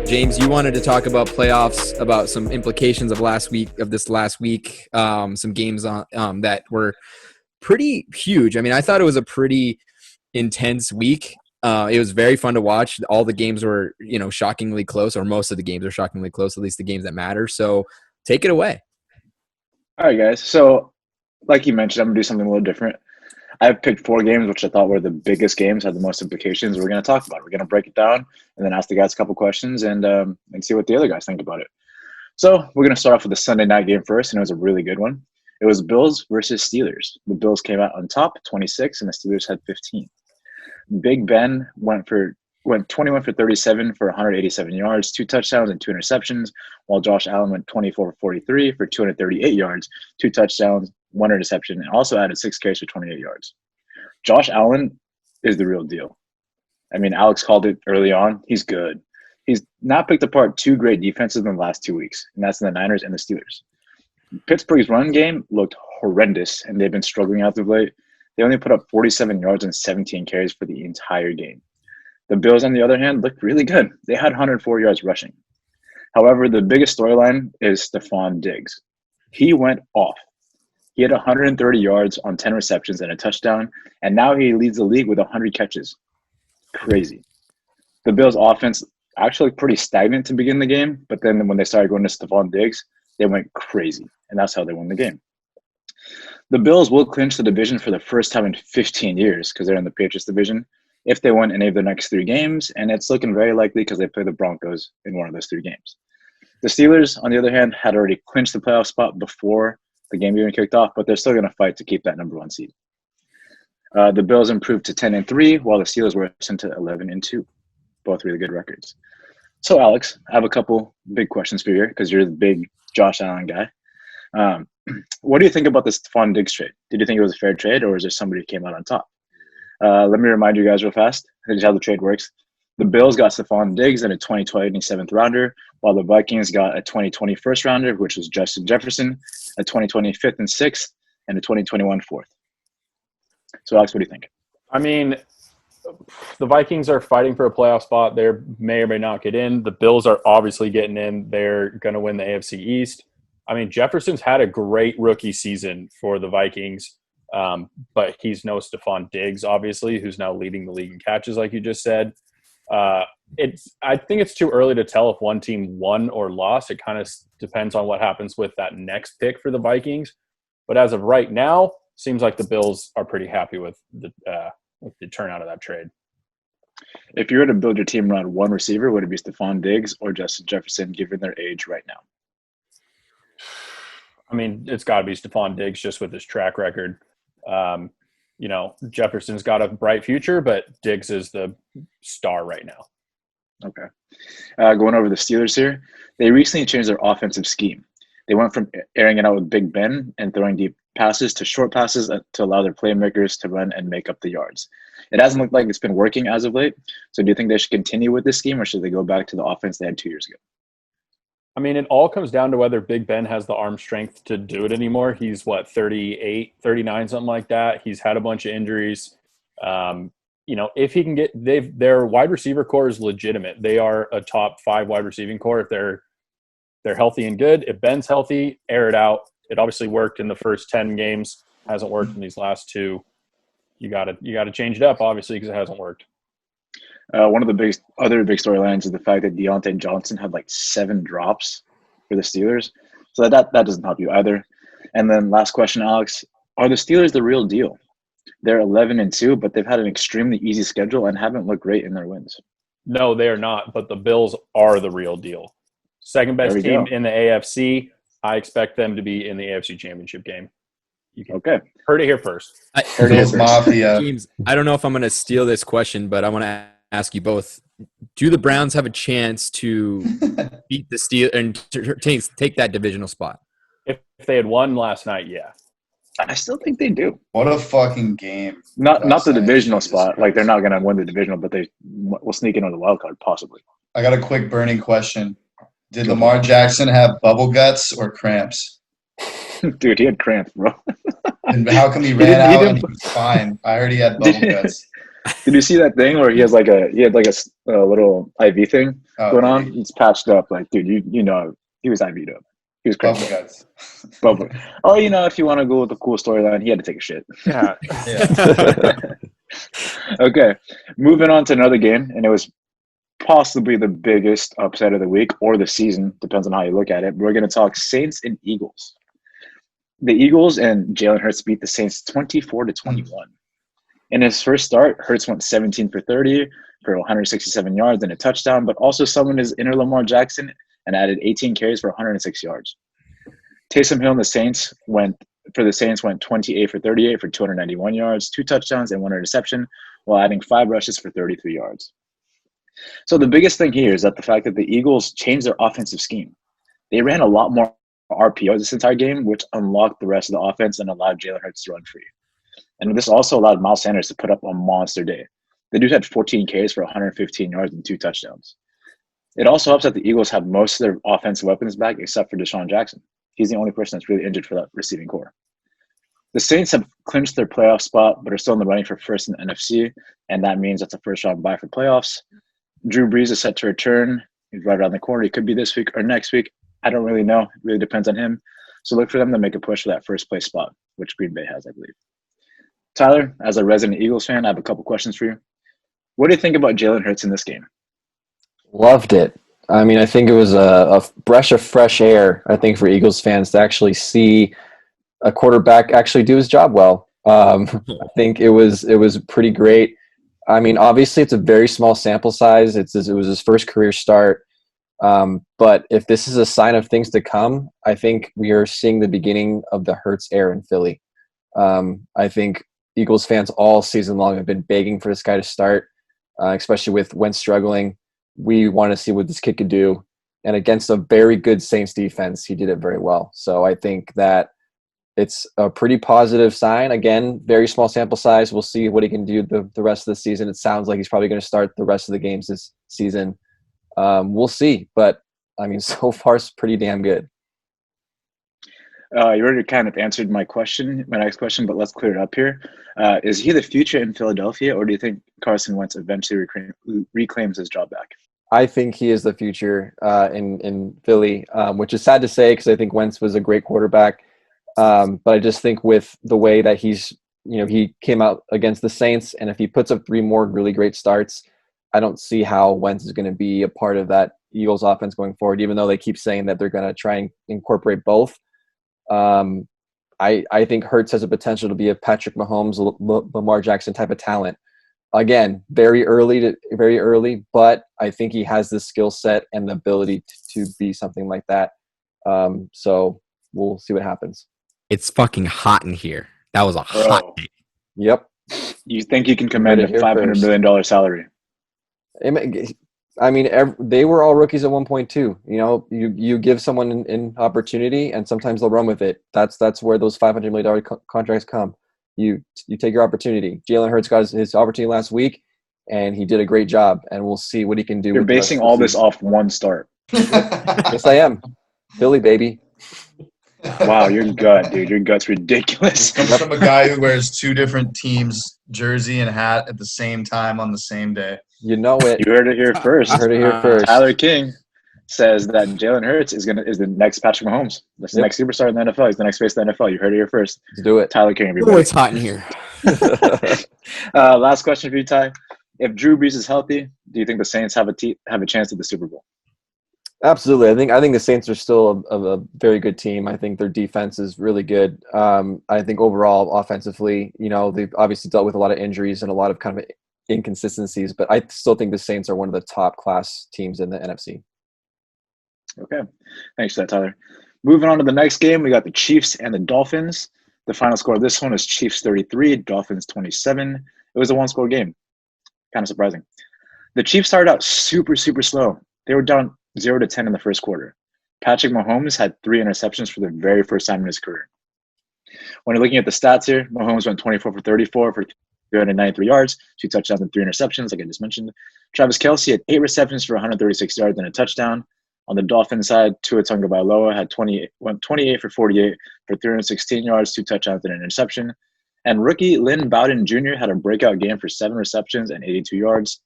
James, you wanted to talk about playoffs, about some implications of this last week, some games on that were pretty huge. I mean, I thought it was a pretty intense week. It was very fun to watch. All the games were, shockingly close, or most of the games are shockingly close, at least the games that matter. So take it away. All right, guys. So like you mentioned, I'm going to do something a little different. I've picked 4 games, which I thought were the biggest games, had the most implications. We're going to talk about it. We're going to break it down and then ask the guys a couple questions and see what the other guys think about it. So we're going to start off with the Sunday night game first, and it was a really good one. It was Bills versus Steelers. The Bills came out on top, 26, and the Steelers had 15. Big Ben went 21 for 37 for 187 yards, 2 touchdowns and 2 interceptions, while Josh Allen went 24 for 43 for 238 yards, 2 touchdowns, 1 interception, and also added 6 carries for 28 yards. Josh Allen is the real deal. I mean, Alex called it early on. He's good. He's not picked apart 2 great defenses in the last 2 weeks, and that's the Niners and the Steelers. Pittsburgh's run game looked horrendous, and they've been struggling as of late. They only put up 47 yards and 17 carries for the entire game. The Bills, on the other hand, looked really good. They had 104 yards rushing. However, the biggest storyline is Stephon Diggs. He went off. He had 130 yards on 10 receptions and a touchdown, and now he leads the league with 100 catches. Crazy. The Bills' offense actually pretty stagnant to begin the game, but then when they started going to Stephon Diggs, they went crazy, and that's how they won the game. The Bills will clinch the division for the first time in 15 years because they're in the Patriots division if they win any of the next 3 games, and it's looking very likely because they play the Broncos in one of those 3 games. The Steelers, on the other hand, had already clinched the playoff spot before the game even kicked off, but they're still going to fight to keep that number 1 seed. The Bills improved to 10-3, while the Steelers were sent to 11-2. Both really good records. So, Alex, I have a couple big questions for you because you're the big Josh Allen guy. What do you think about this Stephon Diggs trade? Did you think it was a fair trade, or is there somebody who came out on top? Let me remind you guys real fast. This is how the trade works. The Bills got Stephon Diggs and a 2020 7th rounder, while the Vikings got a 2020 first rounder, which was Justin Jefferson, a 2020 5th and 6th, and a 2021 4th. So, Alex, what do you think? I mean, the Vikings are fighting for a playoff spot. They may or may not get in. The Bills are obviously getting in. They're going to win the AFC East. I mean, Jefferson's had a great rookie season for the Vikings, but he's no Stephon Diggs, obviously, who's now leading the league in catches, like you just said. I think it's too early to tell if one team won or lost. It kind of depends on what happens with that next pick for the Vikings. But as of right now, seems like the Bills are pretty happy with the turnout of that trade. If you were to build your team around one receiver, would it be Stephon Diggs or Justin Jefferson, given their age right now? I mean, it's got to be Stephon Diggs just with his track record. Jefferson's got a bright future, but Diggs is the star right now. Okay. Going over the Steelers here, they recently changed their offensive scheme. They went from airing it out with Big Ben and throwing deep passes to short passes to allow their playmakers to run and make up the yards. It hasn't looked like it's been working as of late. So do you think they should continue with this scheme, or should they go back to the offense they had 2 years ago? I mean, it all comes down to whether Big Ben has the arm strength to do it anymore. He's, 38, 39, something like that. He's had a bunch of injuries. If he can get – their wide receiver core is legitimate. They are a top 5 wide receiving core if they're healthy and good. If Ben's healthy, air it out. It obviously worked in the first 10 games. Hasn't worked in these last 2. You got to change it up, obviously, because it hasn't worked. One of the other big storylines is the fact that Deontay Johnson had 7 drops for the Steelers. So that doesn't help you either. And then last question, Alex, are the Steelers the real deal? They're 11-2, but they've had an extremely easy schedule and haven't looked great in their wins. No, they are not, but the Bills are the real deal. Second best team in the AFC. I expect them to be in the AFC Championship game. Okay. Heard it here first. Mafia. James, I don't know if I'm going to steal this question, but I want to ask you both. Do the Browns have a chance to beat the Steelers and take that divisional spot? If they had won last night, yeah. I still think they do. What a fucking game. Not the divisional spot. They're not going to win the divisional, but they will sneak in on the wild card, possibly. I got a quick burning question. Did Lamar Jackson have bubble guts or cramps? Dude, he had cramps, bro. And how come he ran didn't- he out didn't- and he was fine? I heard he had bubble guts. Did you see that thing where he had like a little IV thing going on? dude, He's patched up. Like, dude, you know, he was IV'd up. He was Bubble crazy. guts. Bubble. Oh, you know, if you want to go with the cool storyline, he had to take a shit. Yeah. Yeah. Okay, moving on to another game, and it was possibly the biggest upset of the week or the season, depends on how you look at it. We're going to talk Saints and Eagles. The Eagles and Jalen Hurts beat the Saints 24-21. In his first start, Hurts went 17 for 30 for 167 yards and a touchdown, but also summoned his inner Lamar Jackson and added 18 carries for 106 yards. Taysom Hill and the Saints went 28 for 38 for 291 yards, 2 touchdowns, and 1 interception, while adding 5 rushes for 33 yards. So the biggest thing here is that the fact that the Eagles changed their offensive scheme. They ran a lot more RPOs this entire game, which unlocked the rest of the offense and allowed Jalen Hurts to run free. And this also allowed Miles Sanders to put up a monster day. The dude had 14 Ks for 115 yards and 2 touchdowns. It also helps that the Eagles have most of their offensive weapons back except for Deshaun Jackson. He's the only person that's really injured for that receiving core. The Saints have clinched their playoff spot, but are still in the running for first in the NFC, and that means that's a first-round bye for playoffs. Drew Brees is set to return. He's right around the corner. He could be this week or next week. I don't really know. It really depends on him. So look for them to make a push for that first-place spot, which Green Bay has, I believe. Tyler, as a resident Eagles fan, I have a couple questions for you. What do you think about Jalen Hurts in this game? Loved it. I mean, I think it was a breath of fresh air, I think, for Eagles fans to actually see a quarterback actually do his job well. I think it was pretty great. I mean, obviously, it's a very small sample size. It was his first career start. But if this is a sign of things to come, I think we are seeing the beginning of the Hurts era in Philly. I think Eagles fans all season long have been begging for this guy to start, especially with Wentz struggling. We want to see what this kid could do. And against a very good Saints defense, he did it very well. So I think that it's a pretty positive sign. Again, very small sample size. We'll see what he can do the rest of the season. It sounds like he's probably going to start the rest of the games this season. We'll see. But, I mean, so far it's pretty damn good. You already kind of answered my next question, but let's clear it up here. Is he the future in Philadelphia, or do you think Carson Wentz eventually reclaims his job back? I think he is the future in Philly, which is sad to say because I think Wentz was a great quarterback. But I just think with the way that he came out against the Saints, and if he puts up 3 more really great starts, I don't see how Wentz is going to be a part of that Eagles offense going forward, even though they keep saying that they're going to try and incorporate both. I think Hurts has a potential to be a Patrick Mahomes, Lamar Jackson type of talent. Again, very early, but I think he has the skill set and the ability to be something like that. So we'll see what happens. It's fucking hot in here. That was a hot day. Yep. You think you can command a $500 million salary? I mean, they were all rookies at one point too. You know, you give someone an opportunity, and sometimes they'll run with it. That's where those $500 million contracts come. You take your opportunity. Jalen Hurts got his opportunity last week, and he did a great job. And we'll see what he can do. You're basing all this off one start. Yes, I am. Philly, baby. Wow, your gut, dude. Your gut's ridiculous. Comes from a guy who wears 2 different teams, jersey and hat, at the same time on the same day. You know it. You heard it here first. You heard it here first. Tyler King says that Jalen Hurts is the next Patrick Mahomes. That's the next superstar in the NFL. He's the next face of the NFL. You heard it here first. Let's do it. Tyler King, everybody. Oh, it's hot in here. Last question for you, Ty. If Drew Brees is healthy, do you think the Saints have a chance at the Super Bowl? Absolutely. I think the Saints are still a very good team. I think their defense is really good. I think overall, offensively, they've obviously dealt with a lot of injuries and a lot of kind of inconsistencies, but I still think the Saints are one of the top class teams in the NFC. Okay. Thanks for that, Tyler. Moving on to the next game, we got the Chiefs and the Dolphins. The final score of this one is Chiefs 33, Dolphins 27. It was a one-score game. Kind of surprising. The Chiefs started out super, super slow. They were down 0-10 in the first quarter. Patrick Mahomes had 3 interceptions for the very first time in his career. When you're looking at the stats here, Mahomes went 24 for 34 for 393 yards, 2 touchdowns and 3 interceptions, like I just mentioned. Travis Kelce had 8 receptions for 136 yards and a touchdown. On the Dolphins side, Tua Tagovailoa went 28 for 48 for 316 yards, 2 touchdowns, and an interception. And rookie Lynn Bowden Jr. had a breakout game for 7 receptions and 82 yards.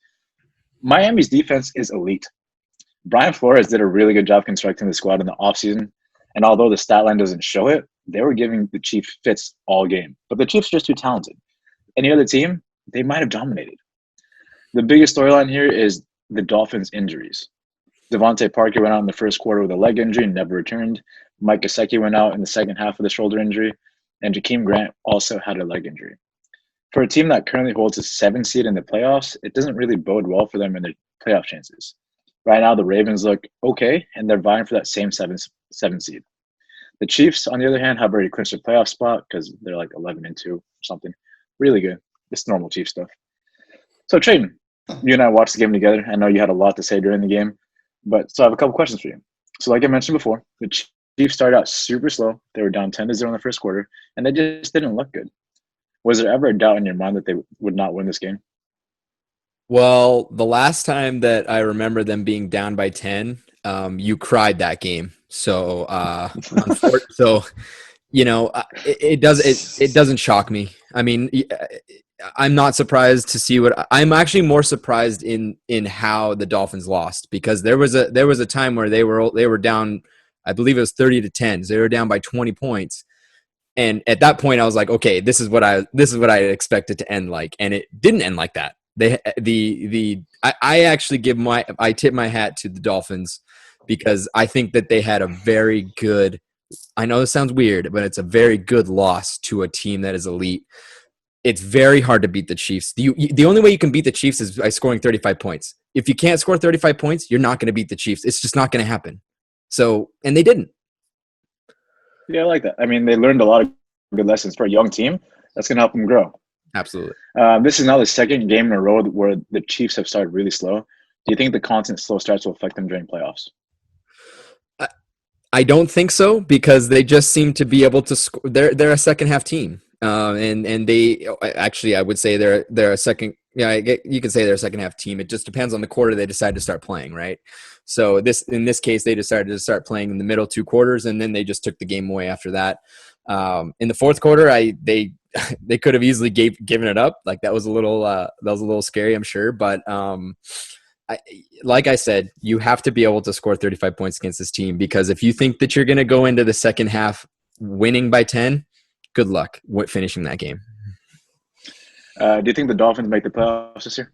Miami's defense is elite. Brian Flores did a really good job constructing the squad in the offseason. And although the stat line doesn't show it, they were giving the Chiefs fits all game. But the Chiefs are just too talented. Any other team, they might have dominated. The biggest storyline here is the Dolphins' injuries. Devontae Parker went out in the first quarter with a leg injury and never returned. Mike Gesicki went out in the second half with a shoulder injury. And Jakeem Grant also had a leg injury. For a team that currently holds a 7 seed in the playoffs, it doesn't really bode well for them in their playoff chances. Right now, the Ravens look okay, and they're vying for that same 7 seed. The Chiefs, on the other hand, have already clinched their playoff spot because they're like 11-2 or something. Really good. It's normal Chiefs stuff. So, Trayden, you and I watched the game together. I know you had a lot to say during the game, so I have a couple questions for you. So, like I mentioned before, the Chiefs started out super slow. They were down 10-0 in the first quarter, and they just didn't look good. Was there ever a doubt in your mind that they would not win this game? Well, the last time that I remember them being down by 10, you cried that game. So, it doesn't shock me. I mean, I'm not surprised to see I'm actually more surprised in how the Dolphins lost, because there was a time where they were down, I believe it was 30-10. So they were down by 20 points. And at that point I was like, okay, this is what I expected to end like, and it didn't end like that. I actually I tip my hat to the Dolphins, because I think that they had a very good, I know this sounds weird, but it's a very good loss to a team that is elite. It's very hard to beat the Chiefs. The only way you can beat the Chiefs is by scoring 35 points. If you can't score 35 points, you're not going to beat the Chiefs. It's just not going to happen. So, and they didn't. Yeah, I like that. I mean, they learned a lot of good lessons for a young team. That's going to help them grow. Absolutely. This is now the second game in a row where the Chiefs have started really slow. Do you think the constant slow starts will affect them during playoffs? I don't think so, because they just seem to be able to score. They're a second half team, and they actually, I would say they're a second. Yeah, you can say they're a second half team. It just depends on the quarter they decide to start playing, right? So in this case, they decided to start playing in the middle 2 quarters, and then they just took the game away after that. In the fourth quarter, they could have easily given it up. Like that was a little scary, I'm sure. But like I said, you have to be able to score 35 points against this team, because if you think that you're going to go into the second half winning by 10, good luck finishing that game. Do you think the Dolphins make the playoffs this year?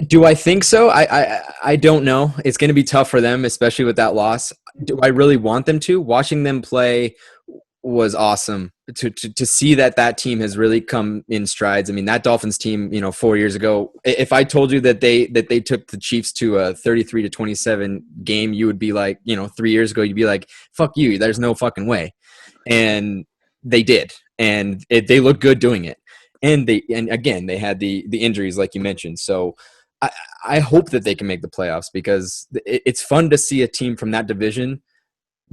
Do I think so? I don't know. It's going to be tough for them, especially with that loss. Do I really want them to? Watching them play was awesome to see that team has really come in strides. I mean, that Dolphins team, 4 years ago, if I told you that they took the Chiefs to a 33-27 game, you would be like, 3 years ago, you'd be like, fuck you. There's no fucking way. And they did. And they looked good doing it. And again, they had the injuries like you mentioned. So I hope that they can make the playoffs, because it's fun to see a team from that division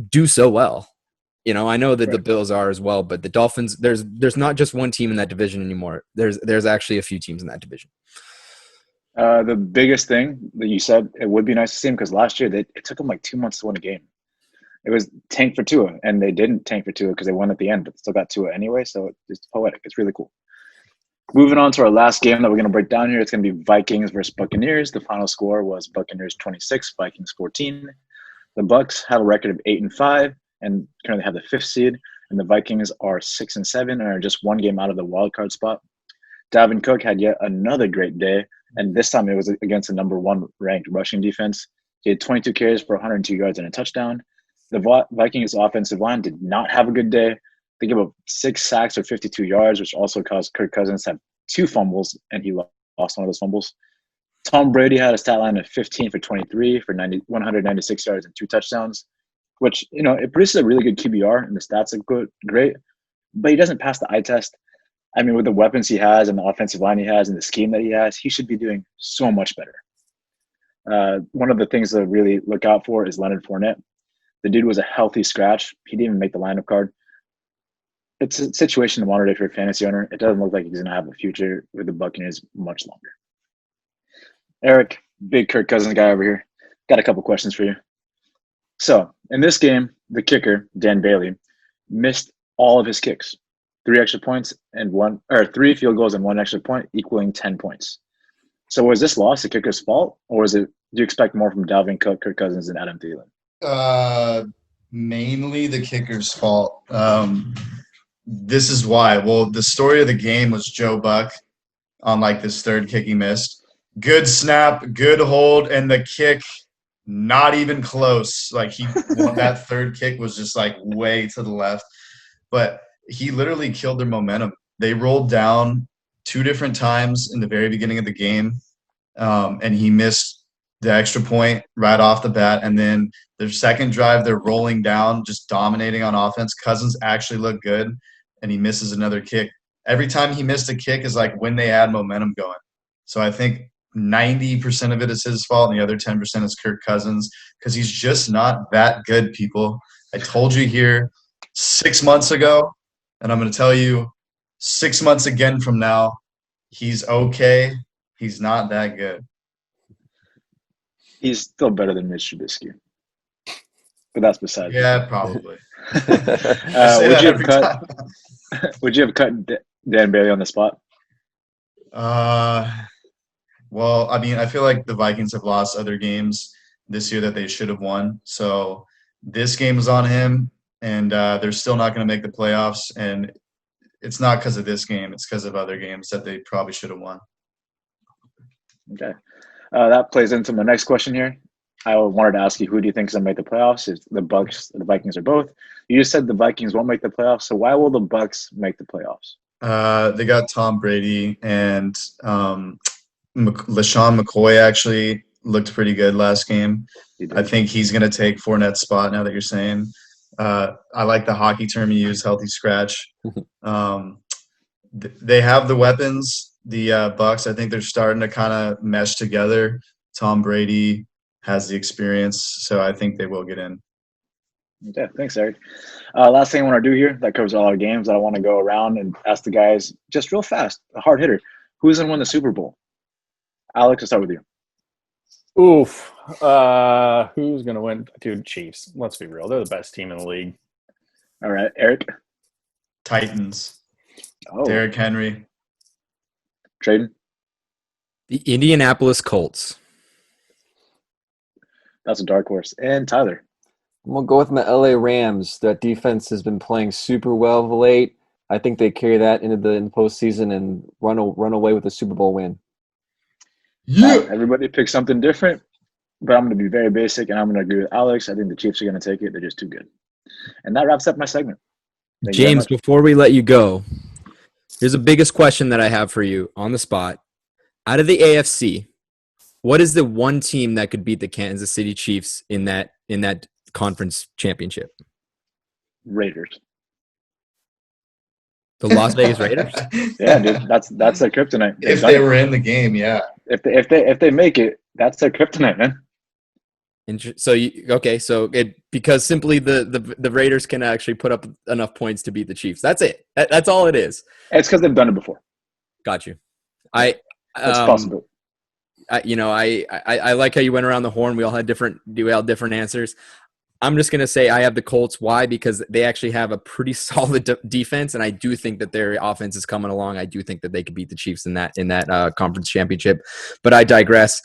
do so well. I know that the Bills are as well, but the Dolphins, there's not just one team in that division anymore. There's actually a few teams in that division. The biggest thing that you said, it would be nice to see them, because last year it took them like 2 months to win a game. It was tank for Tua, and they didn't tank for Tua because they won at the end, but still got Tua anyway. So it's poetic. It's really cool. Moving on to our last game that we're going to break down here, it's going to be Vikings versus Buccaneers. The final score was Buccaneers 26, Vikings 14. The Bucs have a record of 8-5 and currently have the 5th seed, and the Vikings are 6-7 and are just 1 game out of the wild card spot. Dalvin Cook had yet another great day, and this time it was against the number 1 ranked rushing defense. He had 22 carries for 102 yards and a touchdown. The Vikings offensive line did not have a good day. They gave up 6 sacks or 52 yards, which also caused Kirk Cousins to have 2 fumbles, and he lost one of those fumbles. Tom Brady had a stat line of 15 for 23 for 196 yards and 2 touchdowns, which, it produces a really good QBR, and the stats are great, but he doesn't pass the eye test. I mean, with the weapons he has and the offensive line he has and the scheme that he has, he should be doing so much better. One of the things to really look out for is Leonard Fournette. The dude was a healthy scratch. He didn't even make the lineup card. It's a situation to monitor if you're a fantasy owner. It doesn't look like he's going to have a future with the Buccaneers much longer. Eric, Big Kirk Cousins guy over here. Got a couple questions for you. So, in this game, the kicker, Dan Bailey, missed all of his kicks. 3 extra points and 3 field goals and 1 extra point, equaling 10 points. So, was this loss the kicker's fault, or do you expect more from Dalvin Cook, Kirk Cousins, and Adam Thielen? Mainly the kicker's fault. This is why. Well, the story of the game was Joe Buck on like this third kick he missed. Good snap, good hold, and the kick not even close. Like that third kick was just like way to the left. But he literally killed their momentum. They rolled down 2 different times in the very beginning of the game, and he missed the extra point right off the bat. And then their second drive, they're rolling down, just dominating on offense. Cousins actually looked good, and he misses another kick. Every time he missed a kick is like when they had momentum going. So I think 90% of it is his fault, and the other 10% is Kirk Cousins, because he's just not that good, people. I told you here 6 months ago, and I'm going to tell you 6 months again from now, he's okay. He's not that good. He's still better than Mitch Trubisky. But that's besides. Yeah, probably. Would you have cut Dan Bailey on the spot? Well, I mean, I feel like the Vikings have lost other games this year that they should have won. So this game is on him, and they're still not going to make the playoffs. And it's not because of this game. It's because of other games that they probably should have won. Okay. That plays into my next question here. I wanted to ask you, who do you think is going to make the playoffs? Is the Bucs, the Vikings, or both? You just said the Vikings won't make the playoffs. So why will the Bucs make the playoffs? They got Tom Brady, and LaShawn McCoy actually looked pretty good last game. I think he's going to take Fournette's spot now that you're saying. I like the hockey term you use, healthy scratch. They have the weapons, the Bucs. I think they're starting to kind of mesh together. Tom Brady has the experience, so I think they will get in. Okay, thanks, Eric. Last thing I want to do here, that covers all our games. I want to go around and ask the guys just real fast, a hard hitter. Who's going to win the Super Bowl? Alex, I'll start with you. Oof. Who's going to win? Dude, Chiefs. Let's be real. They're the best team in the league. All right, Eric. Titans. Oh. Derrick Henry. Traden. The Indianapolis Colts. That's a dark horse. And Tyler. I'm going to go with my LA Rams. That defense has been playing super well of late. I think they carry that into the postseason and run away with a Super Bowl win. Yeah. Everybody pick something different, but I'm going to be very basic, and I'm going to agree with Alex. I think the Chiefs are going to take it. They're just too good. And that wraps up my segment. Thank you James, before we let you go, here's the biggest question that I have for you on the spot. Out of the AFC, what is the one team that could beat the Kansas City Chiefs in that conference championship? Raiders. The Las Vegas Raiders? Yeah, dude, that's their kryptonite. If they were in the game, yeah. If they make it, that's their kryptonite, man. Because simply the Raiders can actually put up enough points to beat the Chiefs. That's it. That's all it is. It's because they've done it before. Got you. It's possible. I like how you went around the horn. We all had different answers. I'm just going to say I have the Colts. Why? Because they actually have a pretty solid defense, and I do think that their offense is coming along. I do think that they could beat the Chiefs in that conference championship. But I digress.